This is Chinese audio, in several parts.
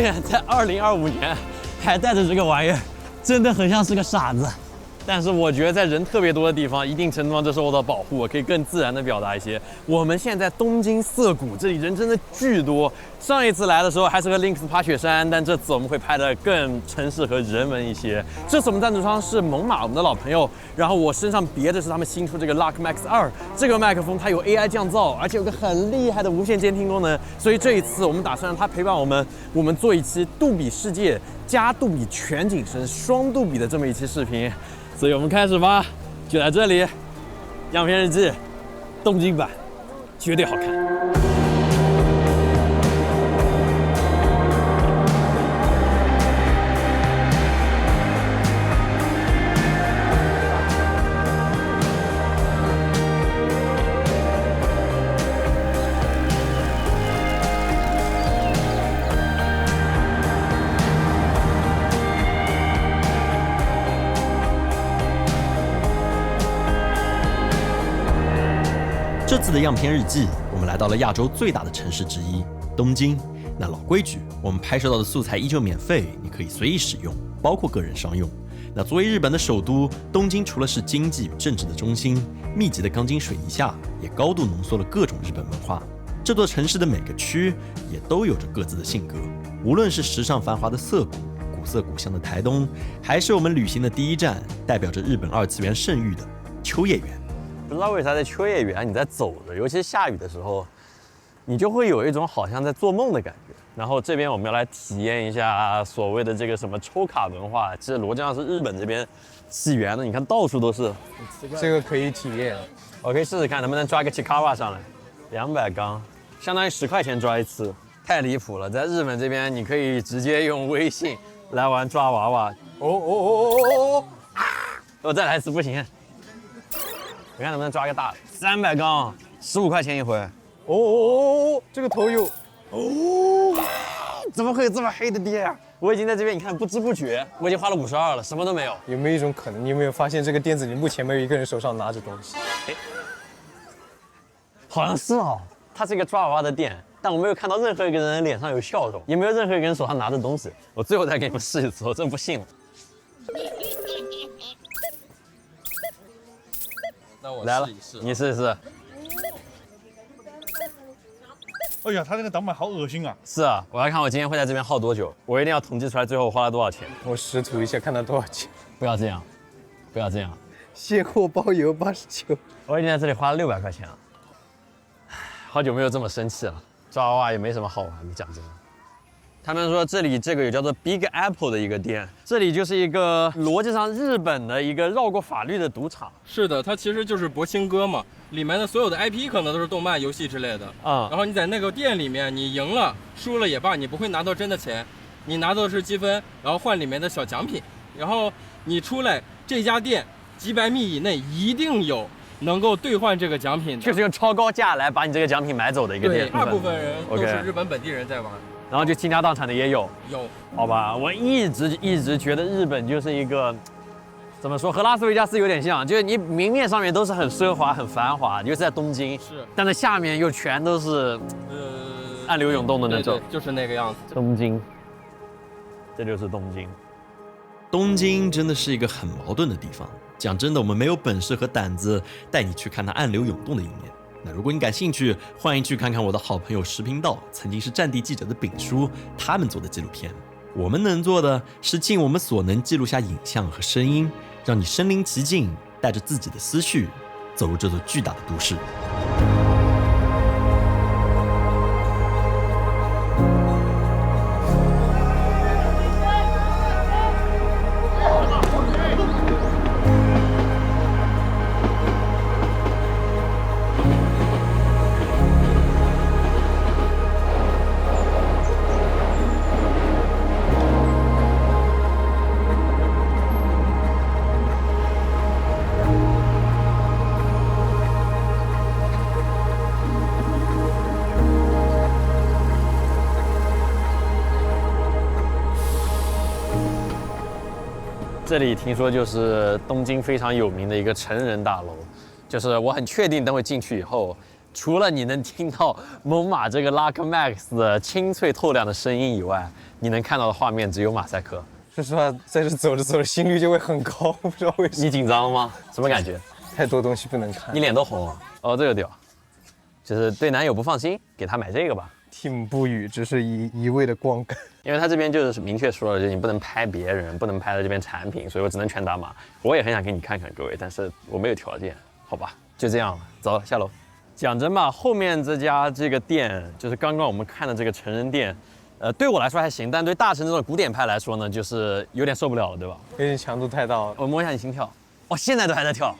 远在2025年还带着这个玩意儿，真的很像是个傻子。但是我觉得在人特别多的地方，一定程度上这受到保护，可以更自然的表达一些。我们现在东京涩谷，这里人真的巨多。上一次来的时候还是和 Lynx 爬雪山，但这次我们会拍得更城市和人文一些。这次我们赞助商是猛犸，我们的老朋友。然后我身上别的是他们新出这个 Lock Max 2，这个麦克风它有 AI 降噪，而且有个很厉害的无线监听功能。所以这一次我们打算让它陪伴我们做一期杜比世界加杜比全景声双杜比的这么一期视频。所以我们开始吧，就在这里，样片日记，东京版，绝对好看。这次的样片日记，我们来到了亚洲最大的城市之一——东京。那老规矩，我们拍摄到的素材依旧免费，你可以随意使用，包括个人商用。那作为日本的首都，东京除了是经济与政治的中心，密集的钢筋水泥下，也高度浓缩了各种日本文化。这座城市的每个区也都有着各自的性格，无论是时尚繁华的涩谷、古色古香的台东，还是我们旅行的第一站，代表着日本二次元盛誉的秋叶原。不知道为啥在秋叶原你在走着，尤其是下雨的时候，你就会有一种好像在做梦的感觉。然后这边我们要来体验一下所谓的这个什么抽卡文化，其实逻辑上是日本这边起源的。你看到处都是，这个可以体验。我可以试试看能不能抓个 Chikawa 上来，200钢，相当于10块钱抓一次，太离谱了。在日本这边你可以直接用微信来玩抓娃娃。我再来一次不行。你看能不能抓个大的？300钢，15块钱一回。这个头有。怎么会有这么黑的店啊？我已经在这边，你看不知不觉，我已经花了52了，什么都没有。有没有一种可能？你有没有发现这个店子里目前没有一个人手上拿着东西？好像是哦，它是一个抓娃娃的店，但我没有看到任何一个人脸上有笑容，也没有任何一个人手上拿着东西。我最后再给你们试一次，我真不信了。那我来了试一试，你试一试。哎呀，他那个挡板好恶心啊！是啊，我要看我今天会在这边耗多久，我一定要统计出来最后我花了多少钱。我试图一下，看它多少钱。不要这样，不要这样。现货包邮89。我已经在这里花了600块钱了，好久没有这么生气了。抓娃娃也没什么好玩的，讲真的。他们说这里这个有叫做 Big Apple 的一个店，这里就是一个逻辑上日本的一个绕过法律的赌场。是的，它其实就是博兴哥嘛，里面的所有的 IP 可能都是动漫、游戏之类的啊。然后你在那个店里面，你赢了、输了也罢，你不会拿到真的钱，你拿到的是积分，然后换里面的小奖品。然后你出来这家店几百米以内一定有能够兑换这个奖品的，就是用超高价来把你这个奖品买走的一个店。对，大部分人都是日本本地人在玩。然后就倾家荡产的也有，好吧，我一直觉得日本就是一个，怎么说，和拉斯维加斯有点像，就是你明面上面都是很奢华、很繁华，尤其在东京，是，但是下面又全都是，暗流涌动的那种，对，就是那个样子。东京，这就是东京。东京真的是一个很矛盾的地方。讲真的，我们没有本事和胆子带你去看它暗流涌动的一面。那如果你感兴趣，欢迎去看看我的好朋友食频道，曾经是战地记者的丙叔，他们做的纪录片。我们能做的是尽我们所能记录下影像和声音，让你身临其境，带着自己的思绪，走入这座巨大的都市。这里听说就是东京非常有名的一个成人大楼，就是我很确定等会进去以后，除了你能听到猛犸这个 Luck Max 的清脆透亮的声音以外，你能看到的画面只有马赛克。说实话，在这走着走着，心率就会很高，不知道为什么。你紧张了吗？什么感觉？太多东西不能看。你脸都红了。哦，这个屌，就是对男友不放心，给他买这个吧。听不语，只是一味的光感。因为他这边就是明确说了，就是你不能拍别人，不能拍到这边产品，所以我只能全打码。我也很想给你看看各位，但是我没有条件，好吧，就这样了，走下楼。讲真吧，后面这家这个店，就是刚刚我们看的这个成人店，对我来说还行，但对大成这种古典派来说呢，就是有点受不了了，对吧？有点强度太大了。我摸一下你心跳，哦，现在都还在跳。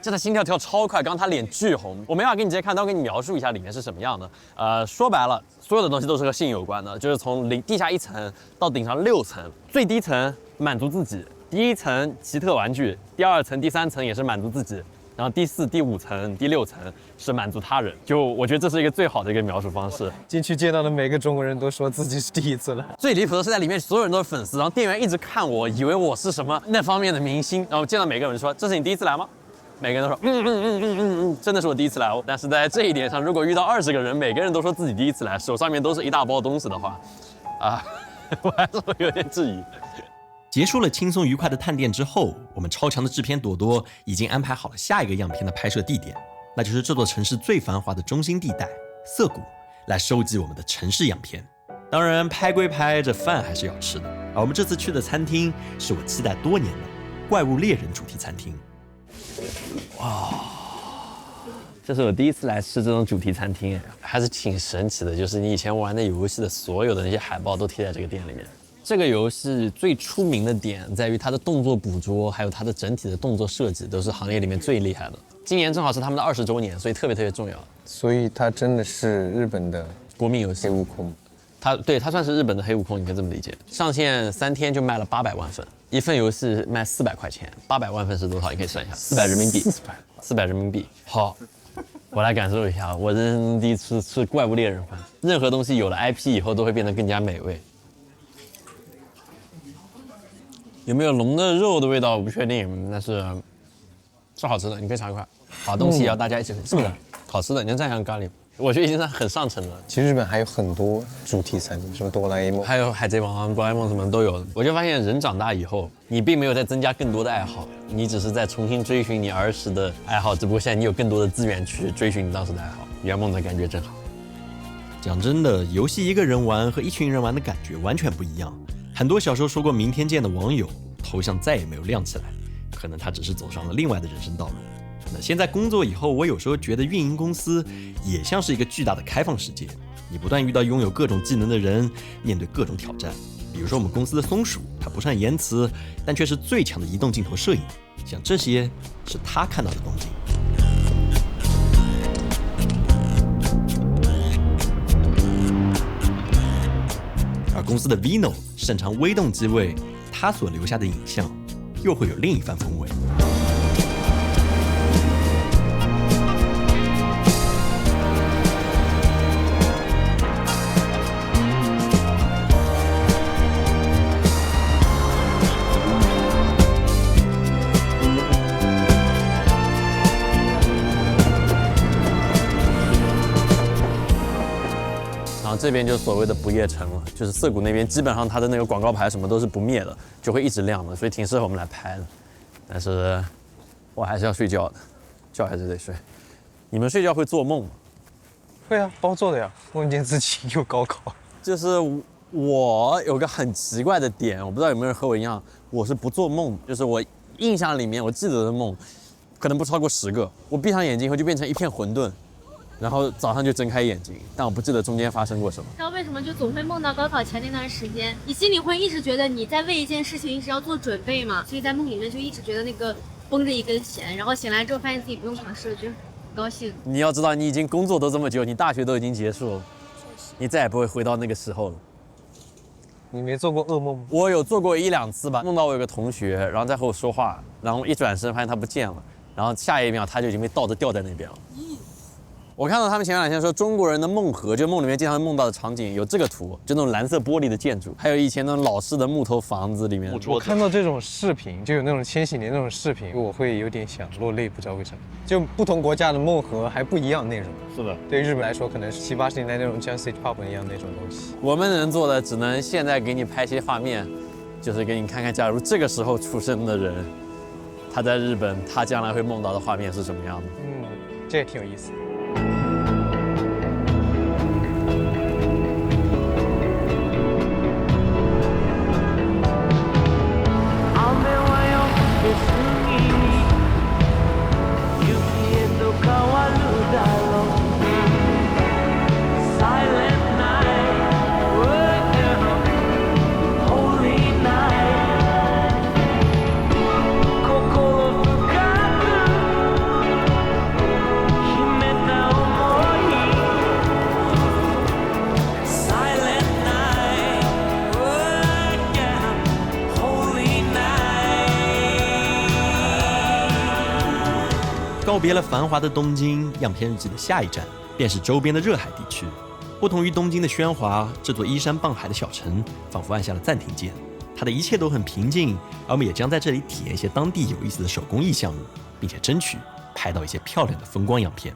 这他心跳跳超快，刚刚他脸巨红，我没法给你直接看，但我给你描述一下里面是什么样的。说白了，所有的东西都是和性有关的，就是从地下1层到顶上6层，最低层满足自己，第1层奇特玩具，第2层、第3层也是满足自己，然后第4、第5层、第6层是满足他人。就我觉得这是一个最好的一个描述方式。进去见到的每个中国人都说自己是第一次来。最离谱的是在里面所有人都是粉丝，然后店员一直看我，以为我是什么那方面的明星，然后见到每个人说：“这是你第一次来吗？”每个人都说真的是我第一次来哦。但是在这一点上，如果遇到20个人，每个人都说自己第一次来，手上面都是一大包东西的话，我还是会有点质疑。结束了轻松愉快的探店之后，我们超强的制片朵朵已经安排好了下一个样片的拍摄地点，那就是这座城市最繁华的中心地带涩谷，来收集我们的城市样片。当然，拍归拍，这饭还是要吃的。而我们这次去的餐厅是我期待多年的怪物猎人主题餐厅。哇，这是我第一次来吃这种主题餐厅，还是挺神奇的。就是你以前玩的游戏的所有的那些海报都贴在这个店里面。这个游戏最出名的点在于它的动作捕捉，还有它的整体的动作设计都是行业里面最厉害的。今年正好是他们的20周年，所以特别重要。所以它真的是日本的国民游戏。黑悟空。它算是日本的黑悟空，你可以这么理解。上线3天就卖了800万份，一份游戏卖400块钱，800万份是多少？你可以算一下，400人民币。400人民币。好，我来感受一下，我人生中第一次吃怪物猎人饭。任何东西有了 IP 以后，都会变得更加美味。有没有龙的肉的味道我不确定，但是是好吃的，你可以尝一块。好东西也要大家一起吃，是不是？好吃的，你看蘸上咖喱。我觉得已经是很上乘了。其实日本还有很多主题餐厅，什么哆啦 A 梦，还有海贼王、哆啦 A 梦什么都有。我就发现人长大以后，你并没有再增加更多的爱好，你只是在重新追寻你儿时的爱好，只不过现在你有更多的资源去追寻你当时的爱好，圆梦的感觉真好。讲真的，游戏一个人玩和一群人玩的感觉完全不一样。很多小时候说过明天见的网友，头像再也没有亮起来，可能他只是走上了另外的人生道路。那现在工作以后，我有时候觉得运营公司也像是一个巨大的开放世界，你不断遇到拥有各种技能的人，面对各种挑战。比如说我们公司的松鼠，它不善言辞，但却是最强的移动镜头摄影，像这些是他看到的东西。而公司的 Vino 擅长微动机位，他所留下的影像又会有另一番风味。这边就是所谓的不夜城了，就是涩谷那边基本上它的那个广告牌什么都是不灭的，就会一直亮的，所以挺适合我们来拍的。但是我还是要睡觉的，觉还是得睡。你们睡觉会做梦吗？会啊，包做的呀，梦见自己有高考。就是我有个很奇怪的点，我不知道有没有人和我一样，我是不做梦，就是我印象里面我记得的梦，可能不超过10个，我闭上眼睛以后就变成一片混沌。然后早上就睁开眼睛，但我不记得中间发生过什么。知道为什么就总会梦到高考前那段时间，你心里会一直觉得你在为一件事情一直要做准备嘛，所以在梦里面就一直觉得那个绷着一根弦，然后醒来之后发现自己不用考试了，就很高兴。你要知道，你已经工作都这么久，你大学都已经结束了，你再也不会回到那个时候了。你没做过噩梦吗？我有做过1、2次吧，梦到我有个同学，然后在和我说话，然后一转身发现他不见了，然后下一秒他就已经被倒着吊在那边了。我看到他们前两天说中国人的梦河，就梦里面经常会梦到的场景，有这个图，就那种蓝色玻璃的建筑，还有以前那种老式的木头房子里面。我看到这种视频，就有那种千禧年那种视频，我会有点想落泪，不知道为什么。就不同国家的梦河还不一样内容。是的，对于日本来说，可能是70、80年代那种像 City Pop 一样那种东西。我们能做的只能现在给你拍些画面，就是给你看看，假如这个时候出生的人，他在日本，他将来会梦到的画面是什么样的。这也挺有意思的。告别了繁华的东京，样片日记的下一站便是周边的热海地区。不同于东京的喧哗，这座依山傍海的小城仿佛按下了暂停键，它的一切都很平静，而我们也将在这里体验一些当地有意思的手工艺项目，并且争取拍到一些漂亮的风光样片。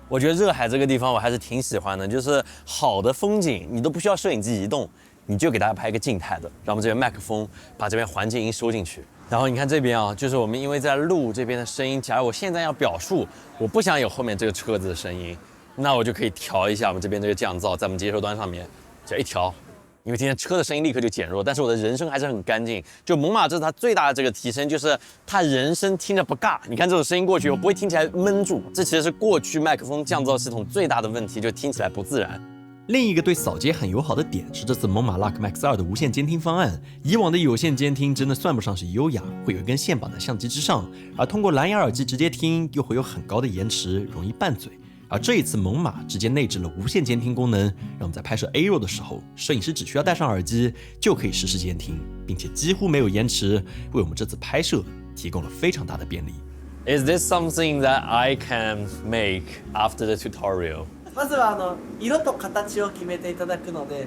我觉得热海这个地方我还是挺喜欢的，就是好的风景你都不需要摄影机移动，你就给大家拍一个静态的，让我们这边麦克风把这边环境音收进去。然后你看这边啊，就是我们因为在录这边的声音，假如我现在要表述，我不想有后面这个车子的声音，那我就可以调一下我们这边这个降噪，在我们接收端上面，只要一调，因为今天车的声音立刻就减弱，但是我的人声还是很干净。就猛犸这是它最大的这个提升，就是它人声听着不尬。你看这种声音过去，我不会听起来闷住，这其实是过去麦克风降噪系统最大的问题，就听起来不自然。另一个对扫街很友好的点是这次猛犸 Luck Max 2的无线监听方案。以往的有线监听真的算不上是优雅，会有一根线绑在相机之上，而通过蓝牙耳机直接听又会有很高的延迟，容易拌嘴。而这一次猛犸直接内置了无线监听功能，让我们在拍摄 A roll 的时候，摄影师只需要戴上耳机就可以实时监听，并且几乎没有延迟，为我们这次拍摄提供了非常大的便利。Is this something that I can make after the tutorial?まずは色と形を決めていただくので、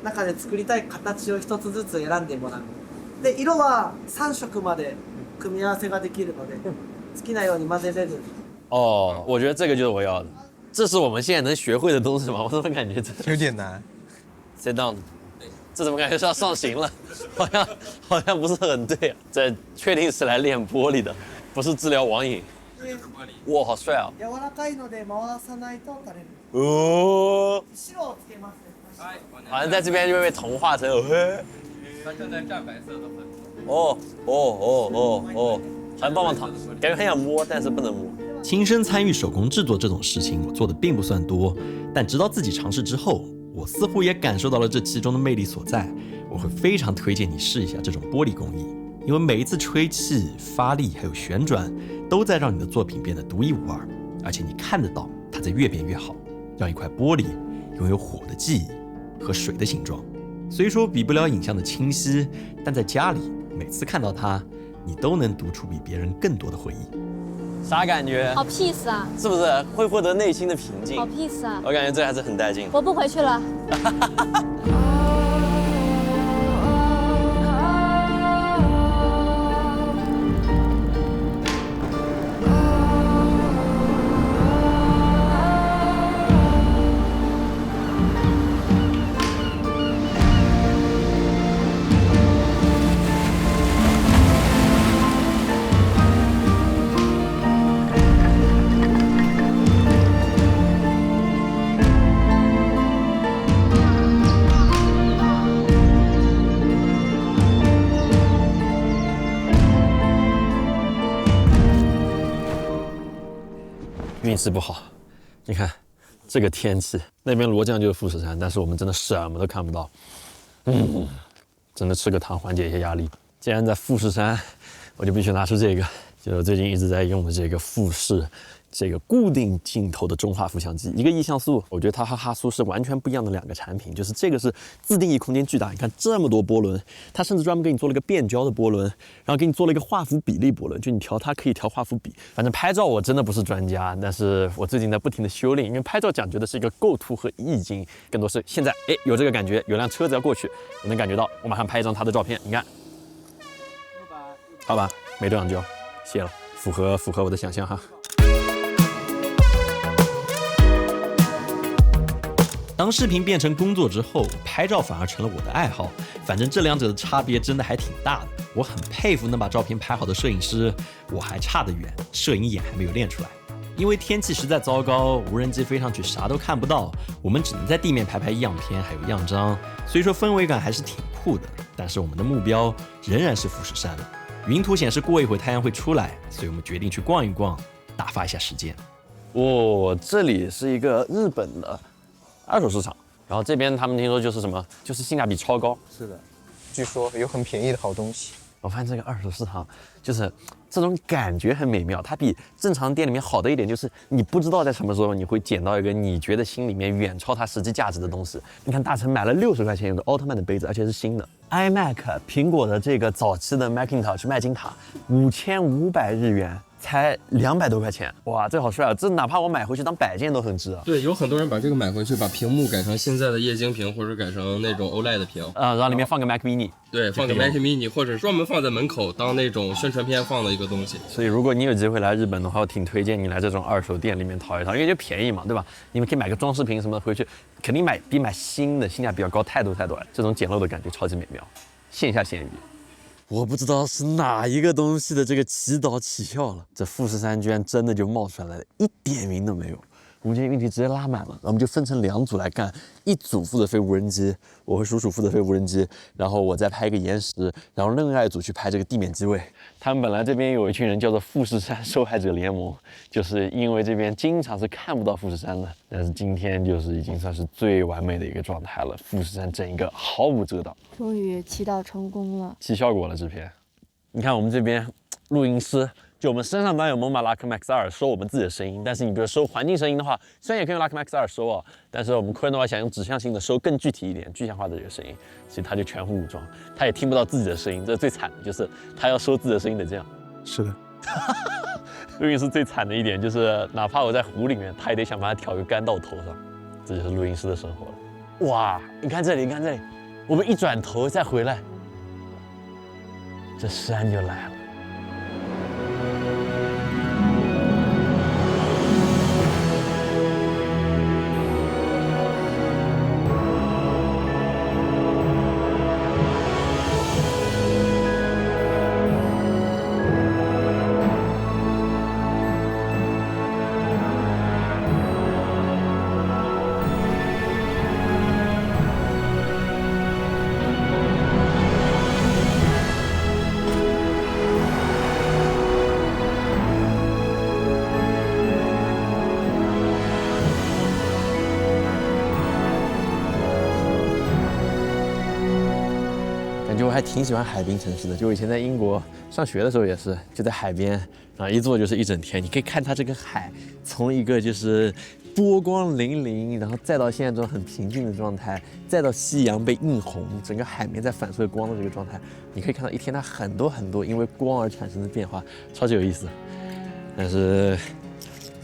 中で作りたい形を一つずつ選んでもらう。で、色は3色まで組み合わせができるので、好きなように混ぜれる。哦，我觉得这个就是我要的，这是我们现在能学会的东西吗？我怎么感觉这有点难。 Sit down， 这怎么感觉是要上刑了？好像不是很对啊。这确定是来练玻璃的，不是治疗网瘾。哇，好帅啊！柔らかいので回さないと垂れる。哦，白をつけますね。好像在这边就会被同化成它正在蘸白色的粉。好像棒棒糖，感觉很想摸，但是不能摸。亲身参与手工制作这种事情，我做的并不算多，但直到自己尝试之后，我似乎也感受到了这其中的魅力所在。我会非常推荐你试一下这种玻璃工艺，因为每一次吹气、发力还有旋转，都在让你的作品变得独一无二，而且你看得到它在越变越好，让一块玻璃拥有火的记忆和水的形状。虽说比不了影像的清晰，但在家里每次看到它，你都能读出比别人更多的回忆。啥感觉？好 peace 啊！是不是会获得内心的平静？好 peace 啊！我感觉这还是很带劲。我不回去了。运势不好，你看这个天气，那边罗江就是富士山，但是我们真的什么都看不到。真的吃个糖缓解一下压力。既然在富士山，我就必须拿出这个，就是最近一直在用的这个富士这个固定镜头的中画幅相机，一个亿像素，我觉得它和哈苏是完全不一样的两个产品。就是这个是自定义空间巨大，你看这么多波轮，它甚至专门给你做了一个变焦的波轮，然后给你做了一个画幅比例波轮，就你调它可以调画幅比。反正拍照我真的不是专家，但是我最近在不停的修炼，因为拍照讲究的是一个构图和意境，更多是现在有这个感觉，有辆车子要过去，我能感觉到，我马上拍一张它的照片，你看，好吧，没这样就谢了，符合我的想象哈。当视频变成工作之后，拍照反而成了我的爱好。反正这两者的差别真的还挺大的。我很佩服能把照片拍好的摄影师，我还差得远，摄影眼还没有练出来。因为天气实在糟糕，无人机飞上去啥都看不到，我们只能在地面拍样片还有样张。虽说氛围感还是挺酷的，但是我们的目标仍然是富士山。云图显示过一会太阳会出来，所以我们决定去逛一逛，打发一下时间。这里是一个日本的二手市场，然后这边他们听说就是什么，就是性价比超高。是的，据说有很便宜的好东西。我发现这个二手市场就是这种感觉很美妙，它比正常店里面好的一点就是你不知道在什么时候你会捡到一个你觉得心里面远超它实际价值的东西。你看大成买了60块钱有个奥特曼的杯子，而且是新的。iMac 苹果的这个早期的 Macintosh 麦金塔5500日元。才200多块钱，哇，这好帅啊！这哪怕我买回去当摆件都很值啊。对，有很多人把这个买回去，把屏幕改成现在的液晶屏，或者改成那种 OLED 屏，然后里面放个 Mac Mini， 对，放个 Mac Mini， 或者专门放在门口当那种宣传片放的一个东西。所以如果你有机会来日本的话，我挺推荐你来这种二手店里面淘一淘，因为就便宜嘛，对吧？你们可以买个装饰品什么的回去，肯定比买新的性价比要高太多了。这种捡漏的感觉超级美妙，线下闲鱼。我不知道是哪一个东西的这个祈祷起效了，这富士山居然真的就冒出来了，一点云都没有。我们今天运气直接拉满了，然后我们就分成2组来干，一组负责飞无人机，我和叔叔负责飞无人机，然后我再拍一个岩石，然后另外一组去拍这个地面机位。他们本来这边有一群人叫做富士山受害者联盟，就是因为这边经常是看不到富士山的，但是今天就是已经算是最完美的一个状态了，富士山整一个毫无遮挡。终于祈祷成功了，起效果了这片。你看我们这边录音师。就我们身上当然有猛犸 Lacom X2收我们自己的声音，但是你比如收环境声音的话，虽然也可以用 Lacom X2收啊，但是我们Cohen的话想用指向性的收更具体一点、具象化的这个声音，所以他就全副武装，他也听不到自己的声音，这是最惨的，就是他要收自己的声音得这样。是的，录音师最惨的一点就是，哪怕我在湖里面，他也得想办法挑个杆到我头上，这就是录音师的生活了。哇，你看这里，你看这里，我们一转头再回来，这山就来了。感觉我还挺喜欢海滨城市的，就我以前在英国上学的时候也是，就在海边，然后一坐就是一整天。你可以看它这个海，从一个就是波光粼粼，然后再到现在这种很平静的状态，再到夕阳被映红，整个海面在反射光的这个状态，你可以看到一天它很多因为光而产生的变化，超级有意思。但是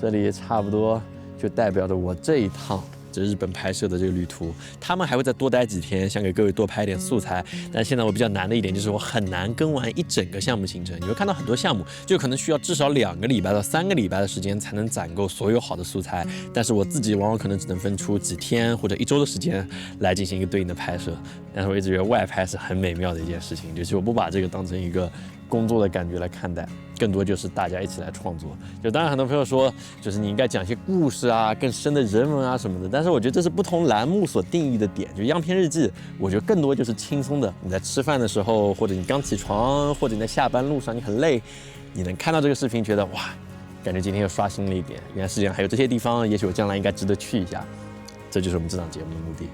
这里差不多就代表着我这一趟日本拍摄的这个旅途，他们还会再多待几天，想给各位多拍一点素材。但现在我比较难的一点就是我很难跟完一整个项目行程。你会看到很多项目就可能需要至少2个礼拜到3个礼拜的时间才能攒够所有好的素材，但是我自己往往可能只能分出几天或者1周的时间来进行一个对应的拍摄。但是我一直觉得外拍是很美妙的一件事情，就是我不把这个当成一个工作的感觉来看待，更多就是大家一起来创作。就当然很多朋友说，就是你应该讲一些故事啊、更深的人文啊什么的，但是我觉得这是不同栏目所定义的点。就样片日记，我觉得更多就是轻松的，你在吃饭的时候，或者你刚起床，或者你在下班路上你很累，你能看到这个视频，觉得哇，感觉今天又刷新了一点，原来世界上还有这些地方，也许我将来应该值得去一下。这就是我们这档节目的目的，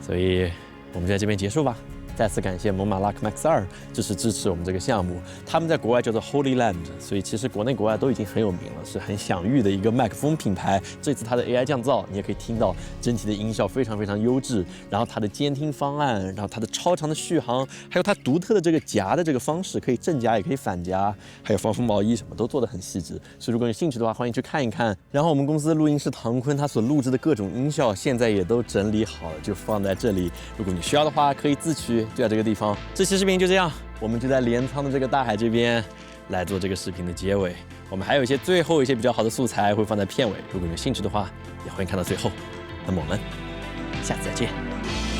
所以我们就在这边结束吧。再次感谢蒙马拉克 Max 2支持我们这个项目。他们在国外叫做 Holy Land， 所以其实国内国外都已经很有名了，是很享誉的一个麦克风品牌。这次它的 AI 降噪，你也可以听到整体的音效非常非常优质。然后它的监听方案，然后它的超长的续航，还有它独特的这个夹的这个方式，可以正夹也可以反夹，还有防风毛衣什么都做得很细致。所以如果有兴趣的话，欢迎去看一看。然后我们公司的录音室唐坤他所录制的各种音效，现在也都整理好了，就放在这里。如果你需要的话，可以自取，就在这个地方。这期视频就这样，我们就在镰仓的这个大海这边来做这个视频的结尾。我们还有最后一些比较好的素材会放在片尾，如果有兴趣的话，也欢迎看到最后。那么我们下次再见。